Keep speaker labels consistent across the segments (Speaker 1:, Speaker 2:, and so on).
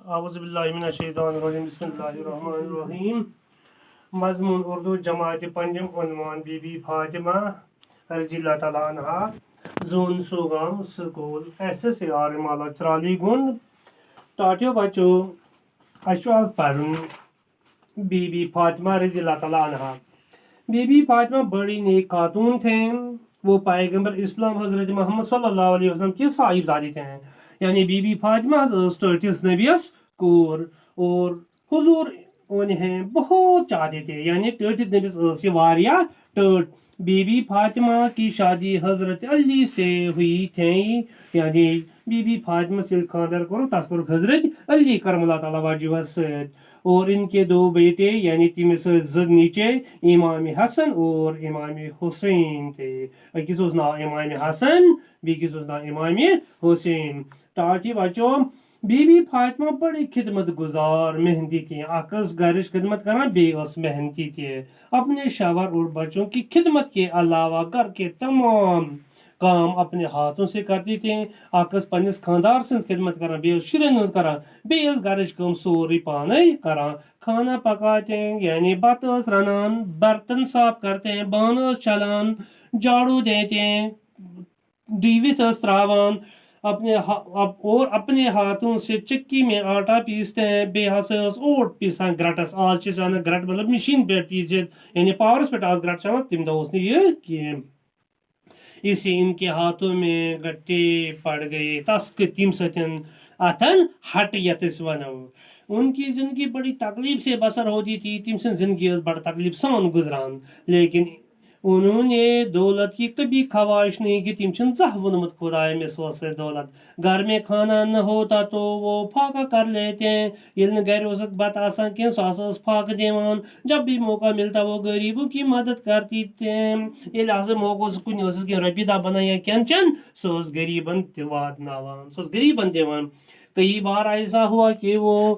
Speaker 1: اعوذ باللہ من الشیطان الرجیم بسم اللہ الرحمن الرحیم مضمون اردو جماعت پنجم عنوان بی بی فاطمہ رضی اللہ تعالیٰ عنہ zone Sogam school S S R مالا چرالی گنڈ ٹاٹیو بچو اشواف پرن بی بی فاطمہ رضی اللہ تعالیٰ عنہ. بی بی فاطمہ بڑی نیک خاتون تھے. وہ پیغمبر اسلام حضرت محمد صلی اللہ علیہ وسلم کی صاحب زادی تھے. یعنی بی بی فاطمہ ٹرٹس نبیس کور اور حضور انہیں بہت چاہتے تھے. یعنی ٹرٹس نبیس واریا ٹرٹ. بی بی فاطمہ کی شادی حضرت علی سے ہوئی تھی. یعنی بی بی فاطمہ سے خاندر کرو تس کور حضرت علی کرم اللہ تعالیٰ وجہ ست. اور ان کے دو بیٹے یعنی تم زد نیچے امام حسن اور امام حسین تھے. اکس نا امام حسن بیکس نا امام حسین. ٹاٹی بچو بی بی فاطمہ بڑی خدمت گزار محنتی تھی. اکس گرچ خدمت کرنا بیس محنتی تھے. اپنے شوہر اور بچوں کی خدمت کے علاوہ گھر کے تمام کام اپنے ہاتھوں سے کرتی تھیں. اکس پنس خاندار سن خدمت کران بیس شرین ہز کران بیس گرچ کم سوری پانے کران. کھانا پکاتے یعنی بتس رنان برتن صاف کرتے بانس چھلان جھاڑو دیتے ڈیوت تراوان اپنے ہاتھوں سے چکی میں آٹا پیستے ہیں. بے ہسا اوٹ پیسان گرٹس. آج چھ گرٹ مطلب مشین پہ پیست یعنی پاورس پہ آج گرٹ چلان تم دہ یہ کی. اس سے ان کے ہاتھوں میں گٹے پڑ گئے تس تم ستن اتن ہٹ یتس ونو. ان کی زندگی بڑی تکلیف سے بسر ہوتی تھی. تم سن زندگی بڑی تکلیف سان گزران. لیکن انہوں نے دولت کی کبھی خواہش نہیں کی. تم چھ زہ ونمت خدائے میں سوس دولت. گھر میں کھانا نہ ہوتا تو وہ پھاکا کر لیتے ہیں. یل گھر اس بت آسان کی سو پھاکہ دیوان. جب بھی موقع ملتا وہ غریبوں کی مدد کرتی تھے. یل موقع کن رپی دہ بنا یا کھین چین سو غریبن تہ واتناوان سو غریبن دیوان. کئی بار ایسا ہوا کہ وہ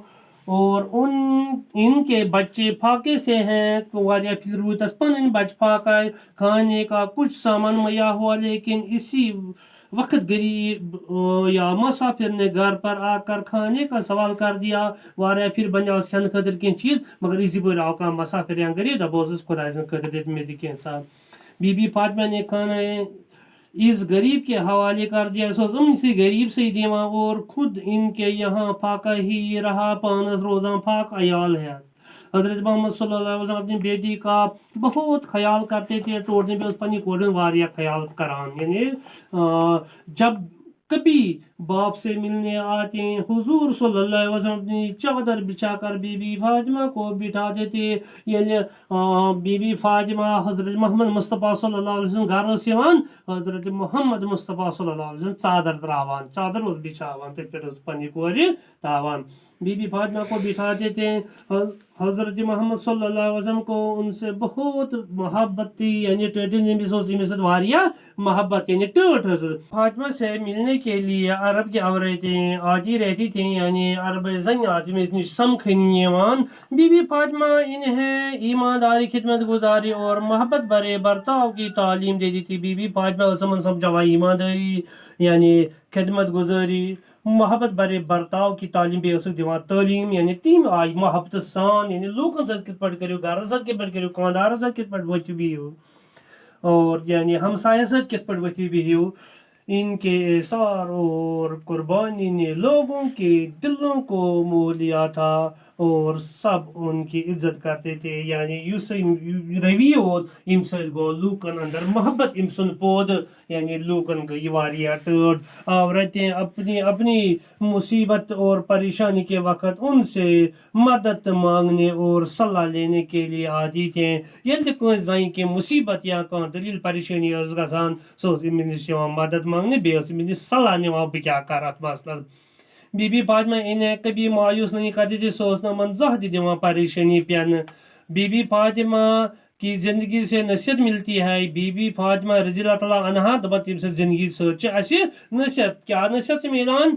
Speaker 1: اور ان کے بچے پھاکے سے ہیں. پھر روتس پن بچ پھاکا کھانے کا کچھ سامان میا ہوا. لیکن اسی وقت غریب یا مسافر نے گھر پر آ کر کھانے کا سوال کر دیا. واریا پھر بنیا کھانے خاطر کی چیز مگر اسی پہ آو کھانا مسافر یا غریب دہ بہت خدا سن خاطر دیت میں کی سا. بی بی فاطمہ نے کھانا اس غریب کے حوالے کر دیا. ان سے غریب سے دیوان اور خود ان کے یہاں پھاکا ہی رہا. پانس روزاں پھاک عیال ہے. حضرت محمد صلی اللہ علیہ وسلم اپنی بیٹی کا بہت خیال کرتے تھے. ٹوٹنے پہ پنی کورن واریا خیال کران. یعنی جب کبھی باپ سے ملنے آتے حضور صلی اللہ علیہ وسلم اپنی چادر بچھا کر بی بی فاطمہ کو بٹھا دیتے. یعنی بی بی فاطمہ حضرت محمد مصطفیٰ صلی اللہ علیہ وسلم گھر اس یوان حضرت محمد مصطفیٰ صلی اللہ علیہ وسلم چادر تراوان چادر اس بچھاوان تھی پھر اس پنی کور تاوان. بی بی فاطمہ کو بٹھاتے تھے. حضرت محمد صلی اللہ علیہ وسلم کو ان سے بہت محبت تھی. یعنی ٹوٹل واریا محبت یعنی ٹوٹ حضرت فاطمہ سے ملنے کے لیے عرب کی عورتیں آتی رہتی تھیں. یعنی عرب زن آتی سمکھنی. بی بی فاطمہ انہیں ایمانداری خدمت گزاری اور محبت برے برتاؤ کی تعلیم دیتی تھی. بی بی فاطمہ سمجھ سمجھا ایمانداری یعنی خدمت گزاری محبت برے برتاؤ کی تعلیم بھی دیوان تعلیم. یعنی تم آئی محبت سان یعنی لوکن سب کت پٹ کرو گھر سب کت پٹ کرو خاندار سب کت پٹ وتھو بہو اور یعنی ہمسایہ سب کت پٹ وتھو بہو. ان کے اثار اور قربانی نے لوگوں کے دلوں کو مو لیا تھا اور سب ان کی عزت کرتے تھے. یعنی اس روی ام ست گو لوکن اندر محبت ام سن پود. یعنی لوکن گئی واریا ٹوٹ. عورتیں اپنی مصیبت اور پریشانی کے وقت ان سے مدد مانگنے اور صلاح لینے کے لیے آتی تھیں. یل تہ کانس زائیں کی مصیبت یا کان دلیل پریشانی گژھان سہ نش مدد مانگنے بیٚیہِ صلاح نوان بہ کیا کر ات مسئلہ. بی بی فاطمہ انہیں کبھی مایوس نہیں کرتی تھی. سہ نمن زہ تہ دِوان پریشانی پین. بی بی فاطمہ کی زندگی سے نصیحت ملتی ہے. بی بی فاطمہ رضی اللہ تعالیٰ عنہ دپان تم سے زندگی ست نصیحت کیا نصیحت ملان